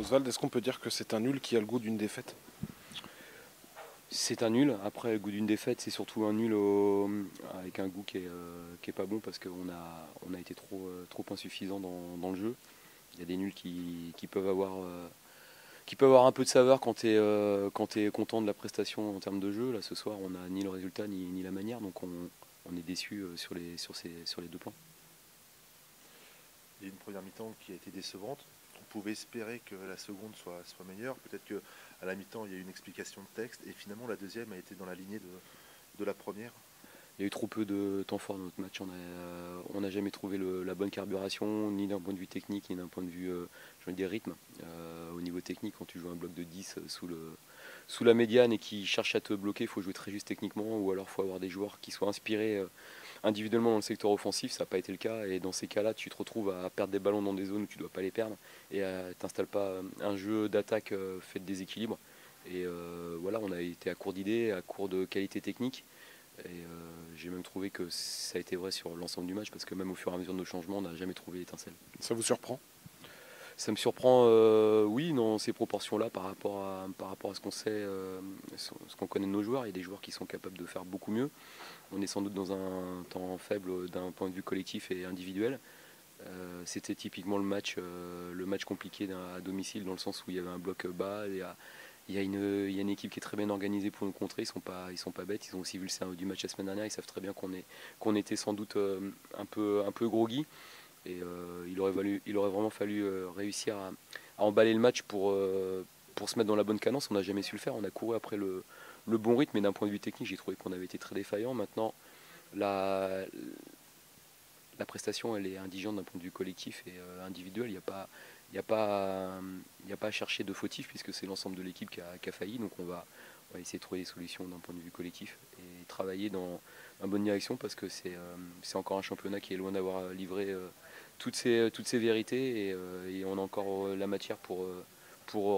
Oswald, est-ce qu'on peut dire que c'est un nul qui a le goût d'une défaite? C'est un nul. Après, le goût d'une défaite, c'est surtout un nul avec un goût qui est pas bon parce qu'on a été trop insuffisant dans le jeu. Il y a des nuls qui peuvent avoir un peu de saveur quand tu es content de la prestation en termes de jeu. Là, ce soir, on n'a ni le résultat ni la manière, donc on est déçu sur les 2 points. Il y a une première mi-temps qui a été décevante. On pouvait espérer que la seconde soit meilleure. Peut-être qu'à la mi-temps, il y a eu une explication de texte. Et finalement, la deuxième a été dans la lignée de la première. Il y a eu trop peu de temps fort dans notre match. On n'a jamais trouvé la bonne carburation, ni d'un point de vue technique, ni d'un point de vue j'ai envie de dire, rythme. Au niveau technique, quand tu joues un bloc de 10 sous la médiane et qui cherche à te bloquer, il faut jouer très juste techniquement, ou alors il faut avoir des joueurs qui soient inspirés individuellement dans le secteur offensif. Ça n'a pas été le cas, et dans ces cas-là, tu te retrouves à perdre des ballons dans des zones où tu ne dois pas les perdre, et tu n'installes pas un jeu d'attaque fait de déséquilibre. Et voilà, on a été à court d'idées, à court de qualité technique. Et j'ai même trouvé que ça a été vrai sur l'ensemble du match, parce que même au fur et à mesure de nos changements, on n'a jamais trouvé l'étincelle. Ça vous surprend? Ça me surprend, oui, dans ces proportions-là, par rapport à ce qu'on sait, ce qu'on connaît de nos joueurs. Il y a des joueurs qui sont capables de faire beaucoup mieux. On est sans doute dans un temps faible d'un point de vue collectif et individuel. C'était typiquement le match compliqué à domicile, dans le sens où il y avait un bloc bas. Il y a une équipe qui est très bien organisée pour nous contrer. Ils sont pas bêtes. Ils ont aussi vu le scénario du match la semaine dernière. Ils savent très bien qu'on était sans doute un peu groggy. Et il aurait vraiment fallu réussir à emballer le match pour se mettre dans la bonne cadence. On n'a jamais su le faire. On a couru après le bon rythme, mais d'un point de vue technique, j'ai trouvé qu'on avait été très défaillant. Maintenant, la prestation, elle est indigente d'un point de vue collectif et individuel. Il n'y a pas à chercher de fautif, puisque c'est l'ensemble de l'équipe qui a failli. Donc on va essayer de trouver des solutions d'un point de vue collectif et travailler dans la bonne direction, parce que c'est encore un championnat qui est loin d'avoir livré toutes ces vérités, et on a encore la matière pour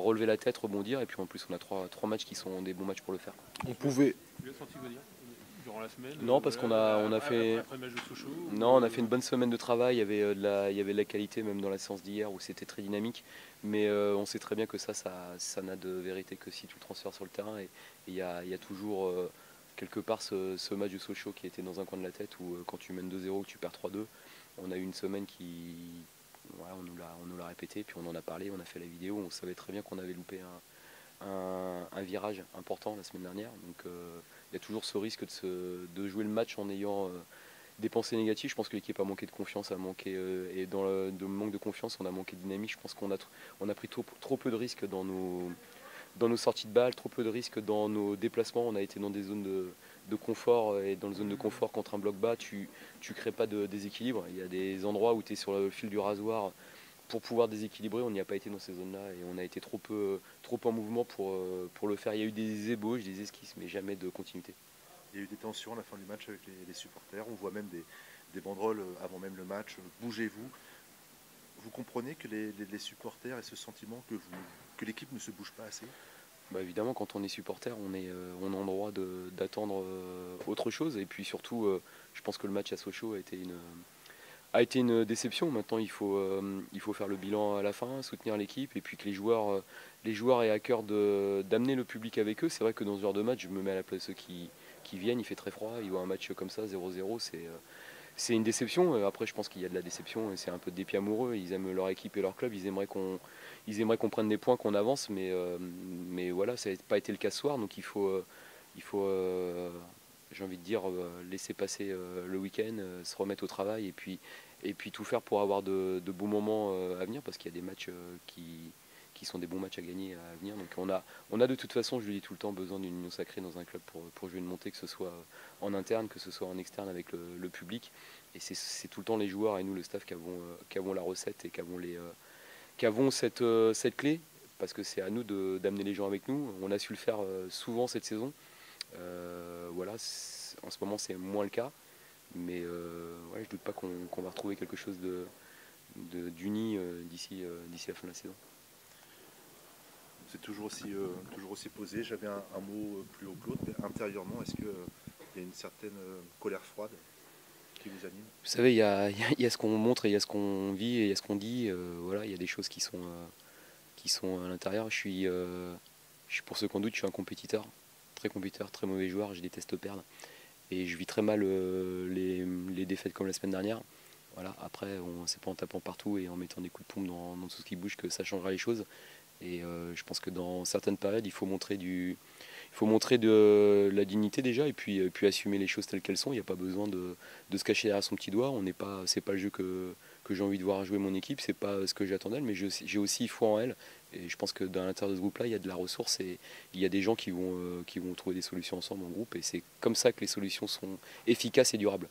relever la tête, rebondir. Et puis en plus, on a trois matchs qui sont des bons matchs pour le faire. On pouvait. Tu l'as senti venir durant la semaine? Non, parce qu'on a fait. Après le match de Sochaux? Non, on a fait une bonne semaine de travail. Il y avait de la qualité même dans la séance d'hier, où c'était très dynamique. Mais on sait très bien que ça n'a de vérité que si tu le transfères sur le terrain. Et il y a toujours quelque part ce match de Sochaux qui était dans un coin de la tête, où quand tu mènes 2-0, que tu perds 3-2, on a eu une semaine qui. Voilà, on nous l'a répété, puis on en a parlé, on a fait la vidéo. On savait très bien qu'on avait loupé un virage important la semaine dernière. Donc il y a toujours ce risque de jouer le match en ayant des pensées négatives. Je pense que l'équipe a manqué de confiance, et dans le manque de confiance, on a manqué de dynamique. Je pense qu'on a pris trop peu de risques dans nos sorties de balles, trop peu de risques dans nos déplacements. On a été dans des zones de confort, et dans les zones de confort contre un bloc bas, tu crées pas de déséquilibre. Il y a des endroits où tu es sur le fil du rasoir pour pouvoir déséquilibrer. On n'y a pas été dans ces zones-là, et on a été trop en mouvement pour le faire. Il y a eu des ébauches, des esquisses, mais jamais de continuité. Il y a eu des tensions à la fin du match avec les supporters. On voit même des banderoles avant même le match. Bougez-vous. Vous comprenez que les supporters aient ce sentiment que l'équipe ne se bouge pas assez? Bah évidemment, quand on est supporter, on a le droit d'attendre autre chose. Et puis surtout, je pense que le match à Sochaux a été une déception. Maintenant, il faut faire le bilan à la fin, soutenir l'équipe, et puis que les joueurs aient à cœur d'amener le public avec eux. C'est vrai que dans ce genre de match, je me mets à la place de ceux qui viennent, il fait très froid, ils voient un match comme ça, 0-0, c'est une déception. Après, je pense qu'il y a de la déception, et c'est un peu de dépit amoureux. Ils aiment leur équipe et leur club, ils aimeraient qu'on prenne des points, qu'on avance, mais voilà, ça n'a pas été le cas ce soir. Donc il faut j'ai envie de dire, laisser passer le week-end, se remettre au travail, et puis tout faire pour avoir de beaux moments à venir, parce qu'il y a des matchs qui sont des bons matchs à gagner à venir. Donc on a de toute façon, je le dis tout le temps, besoin d'une union sacrée dans un club pour jouer une montée, que ce soit en interne, que ce soit en externe avec le public. Et c'est tout le temps les joueurs et nous, le staff, qui avons la recette, et qui avons cette clé, parce que c'est à nous d'amener les gens avec nous. On a su le faire souvent cette saison. Voilà, en ce moment c'est moins le cas, mais ouais, je doute pas qu'on va retrouver quelque chose d'uni d'ici la fin de la saison. C'est toujours aussi posé. J'avais un mot plus haut que l'autre, mais intérieurement, est-ce qu'il y a une certaine colère froide qui vous anime? Vous savez, il y a ce qu'on montre, et il y a ce qu'on vit, et il y a ce qu'on dit. Voilà, il y a des choses qui sont à l'intérieur. Je suis pour ceux qui en doutent, je suis un compétiteur, très mauvais joueur, je déteste perdre. Et je vis très mal les défaites comme la semaine dernière. Voilà, après, c'est pas en tapant partout et en mettant des coups de pompe dans tout ce qui bouge que ça changera les choses. Et je pense que dans certaines périodes, il faut montrer de la dignité déjà et puis assumer les choses telles qu'elles sont. Il n'y a pas besoin de se cacher derrière son petit doigt. C'est pas le jeu que j'ai envie de voir jouer mon équipe, c'est pas ce que j'attends d'elle, mais j'ai aussi foi en elle. Et je pense que dans l'intérieur de ce groupe-là, il y a de la ressource et il y a des gens qui vont trouver des solutions ensemble en groupe. Et c'est comme ça que les solutions sont efficaces et durables.